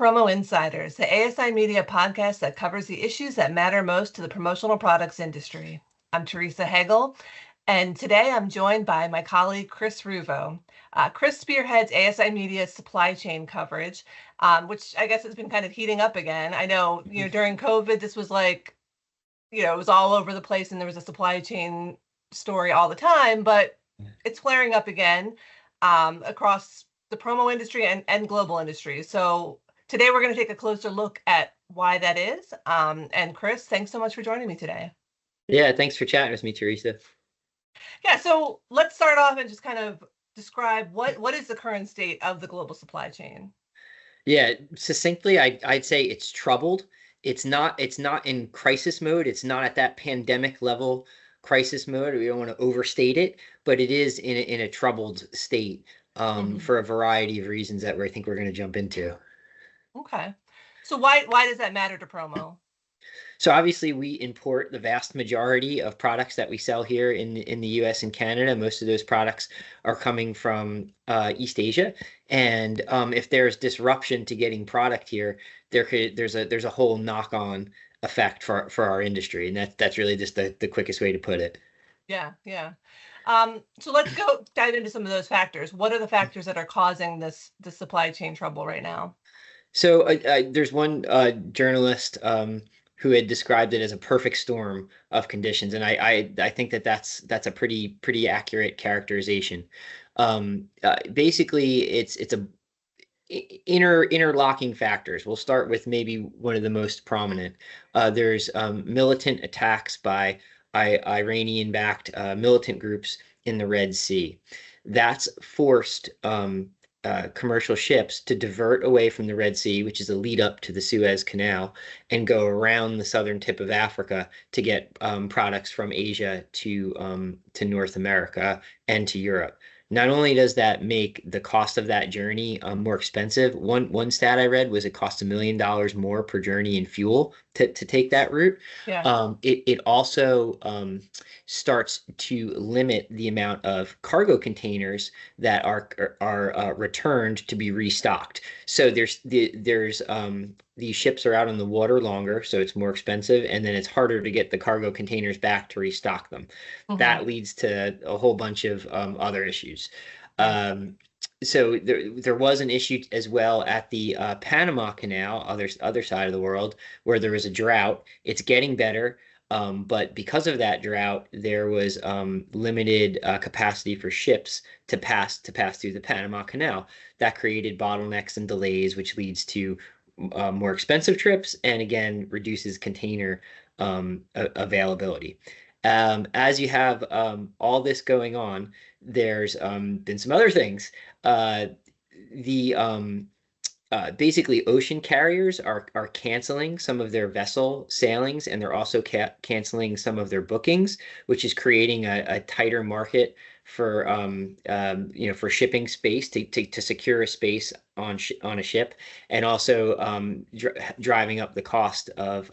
Promo Insiders, the ASI Media podcast that covers the issues that matter most to the promotional products industry. I'm Teresa Hagel, and today I'm joined by my colleague, Chris Ruvo. Chris spearheads ASI Media's supply chain coverage, which I guess has been kind of heating up again. I know, during COVID, this was like, it was all over the place and there was a supply chain story all the time, but it's flaring up again across the promo industry and global industry. So today we're going to take a closer look at why that is. And Chris, thanks so much for joining me today. Yeah, thanks for chatting with me, Teresa. Yeah, so let's start off and just kind of describe what is the current state of the global supply chain? Yeah, succinctly, I'd say it's troubled. It's not in crisis mode. It's not at that pandemic level crisis mode. We don't want to overstate it, but it is in a troubled state for a variety of reasons that I think we're going to jump into. Okay. So why does that matter to promo? So obviously we import the vast majority of products that we sell here in the US and Canada. Most of those products are coming from East Asia. And if there's disruption to getting product here, there's a whole knock-on effect for our industry. And that's really just the quickest way to put it. Yeah. So let's go dive into some of those factors. What are the factors that are causing the supply chain trouble right now? So there's one journalist who had described it as a perfect storm of conditions, and I think that's a pretty accurate characterization. Basically, it's a interlocking factors. We'll start with maybe one of the most prominent. There's militant attacks by Iranian-backed militant groups in the Red Sea. That's forced commercial ships to divert away from the Red Sea, which is a lead up to the Suez Canal, and go around the southern tip of Africa to get products from Asia to North America and to Europe. Not only does that make the cost of that journey more expensive, one stat I read was it costs $1 million more per journey in fuel to take that route. Yeah. It also starts to limit the amount of cargo containers that are returned to be restocked. So there's these ships are out on the water longer, so it's more expensive, and then it's harder to get the cargo containers back to restock them. That leads to a whole bunch of other issues. So there was an issue as well at the Panama Canal, other side of the world, where there was a drought. It's getting better, but because of that drought, there was limited capacity for ships to pass through the Panama Canal. That created bottlenecks and delays, which leads to more expensive trips and again reduces container availability. As you have all this going on, there's been some other things. Basically ocean carriers are canceling some of their vessel sailings, and they're also canceling some of their bookings, which is creating a tighter market for for shipping space to secure a space on a ship, and also driving up the cost of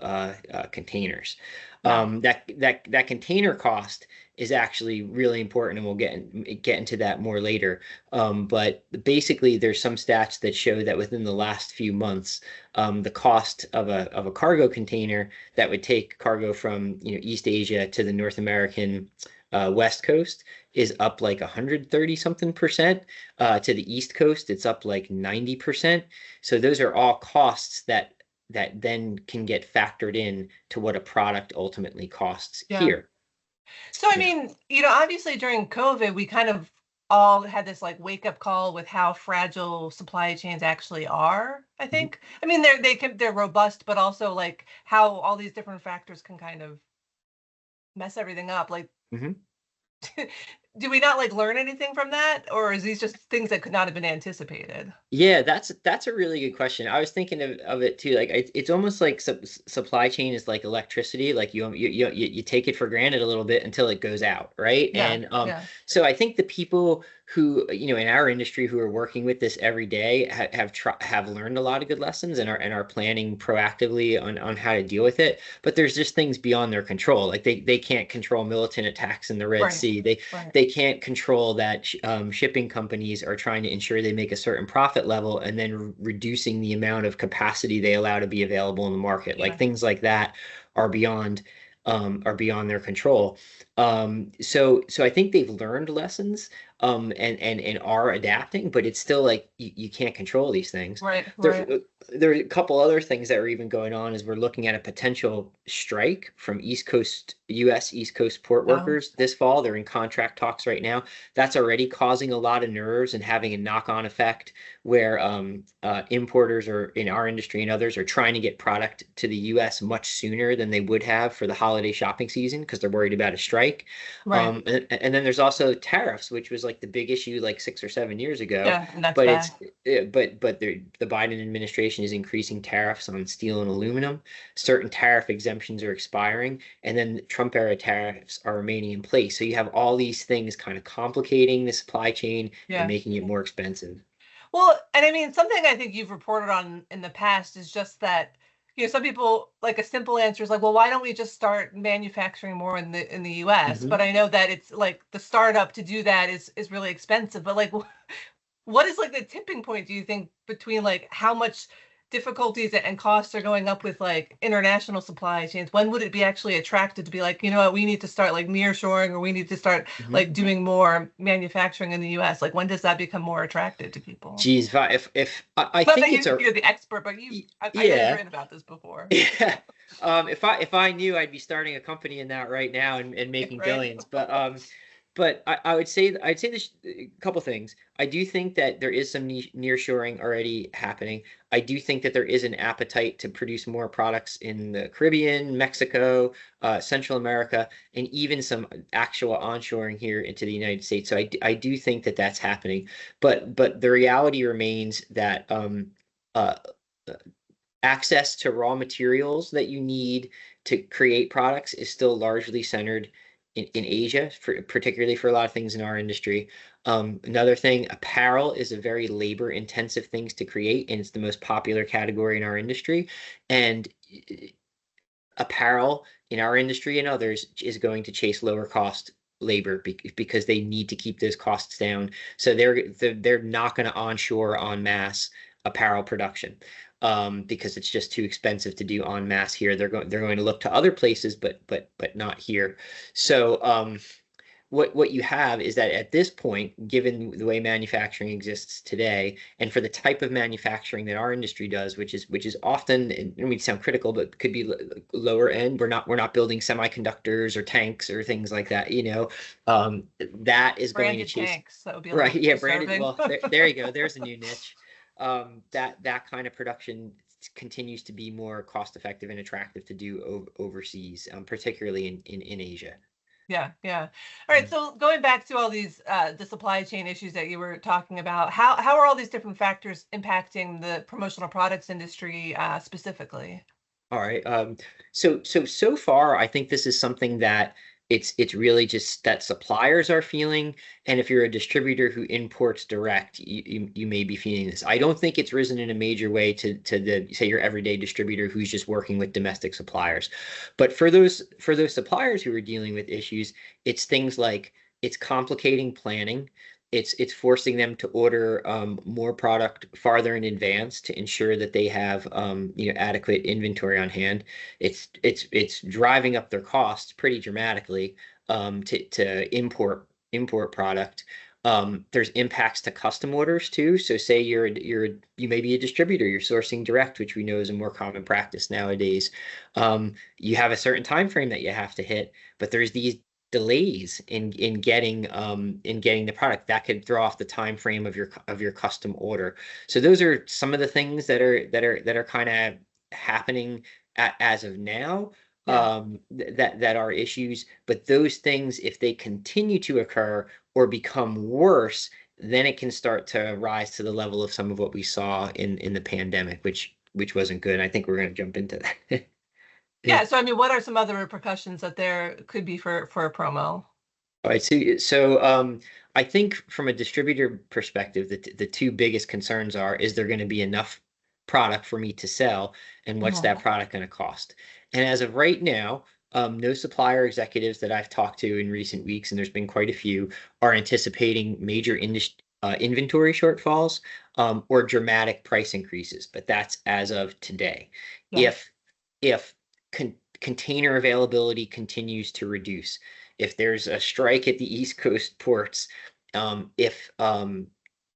containers. That container cost is actually really important, and we'll get into that more later. But basically, there's some stats that show that within the last few months, the cost of a cargo container that would take cargo from East Asia to the North American West Coast is up like 130 something percent. To the East Coast, it's up like 90%. So those are all costs that then can get factored in to what a product ultimately costs here. So, I mean, obviously during COVID, we kind of all had this like wake up call with how fragile supply chains actually are, I think. I mean, they're robust, but also like how all these different factors can kind of mess everything up. Like, do we not like learn anything from that, or is these just things that could not have been anticipated? Yeah, that's a really good question. I was thinking of it too. Like it's almost like supply chain is like electricity. Like you take it for granted a little bit until it goes out, right? And so I think the people who in our industry who are working with this every day have learned a lot of good lessons and are planning proactively on how to deal with it. But there's just things beyond their control. Like they can't control militant attacks in the Red Sea. They they can't control that shipping companies are trying to ensure they make a certain profit level and then reducing the amount of capacity they allow to be available in the market. Like Yeah. things like that are beyond their control. So I think they've learned lessons and are adapting, but it's still like you can't control these things. Right. There, Right. there are a couple other things that are even going on as we're looking at a potential strike from U.S. East Coast port Oh, workers this fall. They're in contract talks right now. That's already causing a lot of nerves and having a knock-on effect where importers are in our industry and others are trying to get product to the U.S. much sooner than they would have for the holiday shopping season because they're worried about a strike. right. And then there's also tariffs, which was like the big issue like 6 or 7 years ago. Yeah. And that's But bad. the Biden administration is increasing tariffs on steel and aluminum. Certain tariff exemptions are expiring, and then Trump era tariffs are remaining in place. So you have all these things kind of complicating the supply chain and Yeah. making it more expensive. Well, and I mean, something I think you've reported on in the past is just that, some people like a simple answer is like, well, why don't we just start manufacturing more in the US? But Mhm. I know that it's like the startup to do that is really expensive. But like, what is like the tipping point, do you think, between like how much difficulties and costs are going up with like international supply chains? When would it be actually attractive to be like, you know what, we need to start like nearshoring, or we need to start Mhm. like doing more manufacturing in the US? Like when does that become more attractive to people? Geez, if I Not that think it's a you're the expert, but I know you've yeah. written about this before. Yeah. If I knew, I'd be starting a company in that right now and making Right? billions. But I'd say this a couple things. I do think that there is some nearshoring already happening. I do think that there is an appetite to produce more products in the Caribbean, Mexico, Central America, and even some actual onshoring here into the United States. So I do think that that's happening. But the reality remains that uh, access to raw materials that you need to create products is still largely centered in Asia, particularly for a lot of things in our industry. Another thing, apparel is a very labor intensive things to create, and it's the most popular category in our industry. And apparel in our industry and others is going to chase lower cost labor because they need to keep those costs down. So they're not going to onshore en masse apparel production because it's just too expensive to do en masse here. They're going to look to other places, but not here. So what you have is that at this point, given the way manufacturing exists today, and for the type of manufacturing that our industry does, which is often, and we sound critical, but could be lower end. We're not building semiconductors or tanks or things like that. That is going to Branded chase. tanks. That would be a Right, little yeah, branded. disturbing. Well, there you go. There's a new niche. That kind of production continues to be more cost effective and attractive to do overseas, particularly in Asia. Yeah, yeah. All right. So going back to all these the supply chain issues that you were talking about, how are all these different factors impacting the promotional products industry specifically? All right. So far, I think this is something that it's really just that suppliers are feeling, and if you're a distributor who imports direct, you may be feeling this. I don't think it's risen in a major way to the say your everyday distributor who's just working with domestic suppliers, but for those suppliers who are dealing with issues, it's things like it's complicating planning. It's forcing them to order more product farther in advance to ensure that they have adequate inventory on hand. It's driving up their costs pretty dramatically to import product. There's impacts to custom orders too. So say you may be a distributor, you're sourcing direct, which we know is a more common practice nowadays. You have a certain time frame that you have to hit, but there's these delays in getting the product that could throw off the time frame of your custom order. So those are some of the things that are kind of happening as of now, Yeah. that are issues. But those things, if they continue to occur or become worse, then it can start to rise to the level of some of what we saw in the pandemic, which wasn't good. I think we're going to jump into that. Yeah. So I mean, what are some other repercussions that there could be for a promo? All right, so I think from a distributor perspective, the two biggest concerns are, is there going to be enough product for me to sell, and what's Mhm. that product going to cost? And as of right now, No supplier executives that I've talked to in recent weeks, and there's been quite a few, are anticipating major inventory shortfalls or dramatic price increases. But that's as of today. Yeah. If container availability continues to reduce, if there's a strike at the East Coast ports, if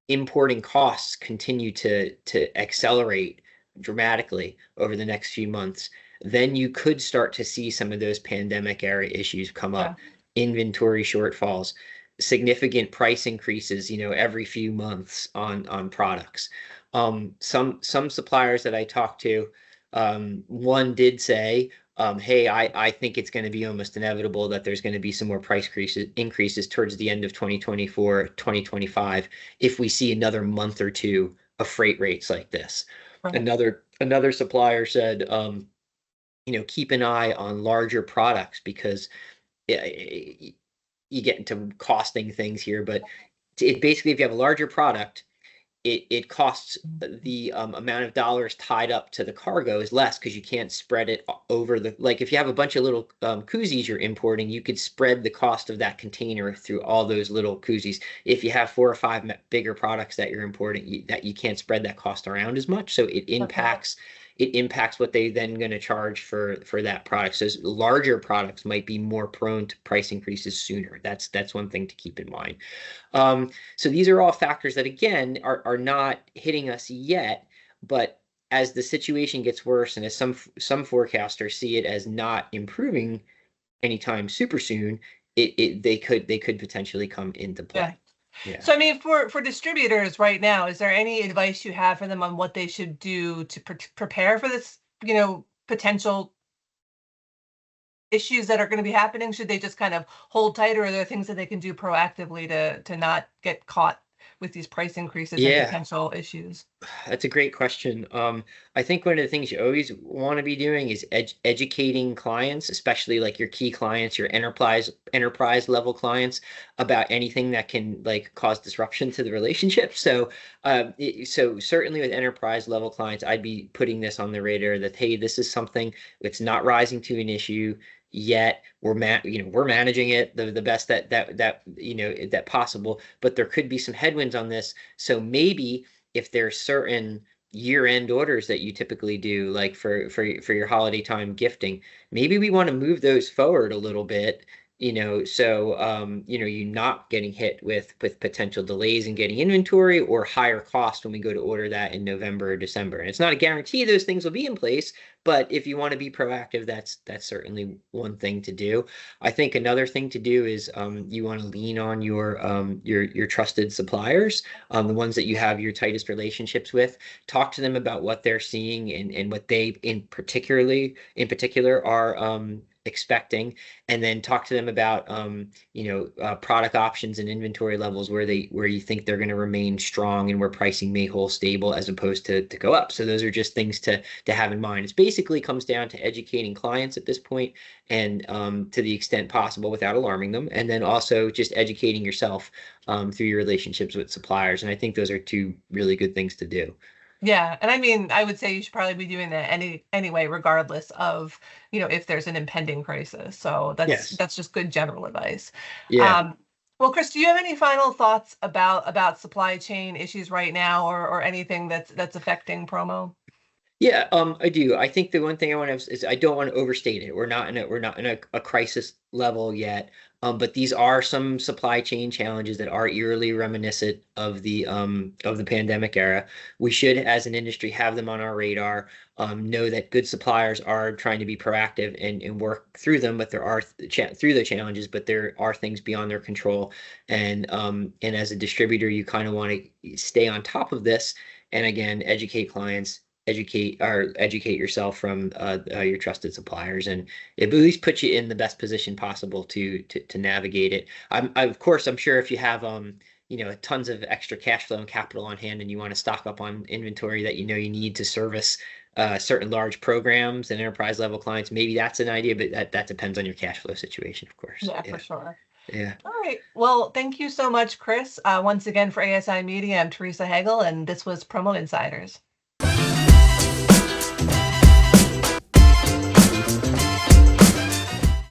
importing costs continue to accelerate dramatically over the next few months, then you could start to see some of those pandemic era issues come Yeah. up, inventory shortfalls, significant price increases, every few months on products. Some suppliers that I talked to, one did say, hey, I think it's going to be almost inevitable that there's going to be some more price increases towards the end of 2024, 2025, if we see another month or two of freight rates like this. Right. Another supplier said, keep an eye on larger products because you get into costing things here, but it basically, if you have a larger product, it costs the amount of dollars tied up to the cargo is less because you can't spread it over like if you have a bunch of little koozies you're importing, you could spread the cost of that container through all those little koozies. If you have 4 or 5 bigger products that you're importing, that you can't spread that cost around as much, so Okay. it impacts what they then going to charge for that product. So larger products might be more prone to price increases sooner. That's one thing to keep in mind. So these are all factors that, again, are not hitting us yet, but as the situation gets worse and as some forecasters see it as not improving anytime super soon, they could potentially come into Yeah. play. Yeah. So, I mean, for distributors right now, is there any advice you have for them on what they should do to prepare for this, potential issues that are going to be happening? Should they just kind of hold tight, or are there things that they can do proactively to not get caught with these price increases and Yeah. potential issues? That's a great question. I think one of the things you always want to be doing is educating clients, especially like your key clients, your enterprise level clients, about anything that can like cause disruption to the relationship. So, so certainly with enterprise level clients, I'd be putting this on the radar that, hey, this is something that's not rising to an issue yet. We're managing it the best that possible, but there could be some headwinds on this. So maybe if there's certain year-end orders that you typically do, like for your holiday time gifting, maybe we want to move those forward a little bit, so you're not getting hit with potential delays in getting inventory or higher cost when we go to order that in November or December. And it's not a guarantee those things will be in place, but if you want to be proactive, that's certainly one thing to do. I think another thing to do is you want to lean on your trusted suppliers, the ones that you have your tightest relationships with. Talk to them about what they're seeing and what they in particular are expecting, and then talk to them about product options and inventory levels where you think they're going to remain strong and where pricing may hold stable as opposed to go up. So those are just things to have in mind. It basically comes down to educating clients at this point, and to the extent possible without alarming them, and then also just educating yourself through your relationships with suppliers. And I think those are two really good things to do. Yeah, and I mean, I would say you should probably be doing that anyway, regardless of, if there's an impending crisis. So that's Yes. that's just good general advice. Yeah. Um, well, Chris, do you have any final thoughts about supply chain issues right now, or anything that's affecting promo? Yeah, I do. I think the one thing I want to is I don't want to overstate it. We're not in a crisis level yet. But these are some supply chain challenges that are eerily reminiscent of the pandemic era. We should, as an industry, have them on our radar. Know that good suppliers are trying to be proactive and work through them, but there are through the challenges, but there are things beyond their control. And as a distributor, you kind of want to stay on top of this, and again, educate clients, educate yourself from your trusted suppliers, and it at least puts you in the best position possible to navigate it. Of course, I'm sure if you have tons of extra cash flow and capital on hand and you want to stock up on inventory that you need to service certain large programs and enterprise level clients, maybe that's an idea, but that depends on your cash flow situation, of course. Yeah, for Yeah. sure. Yeah. All right. Well, thank you so much, Chris. Once again for ASI Media, I'm Teresa Hagel, and this was Promo Insiders.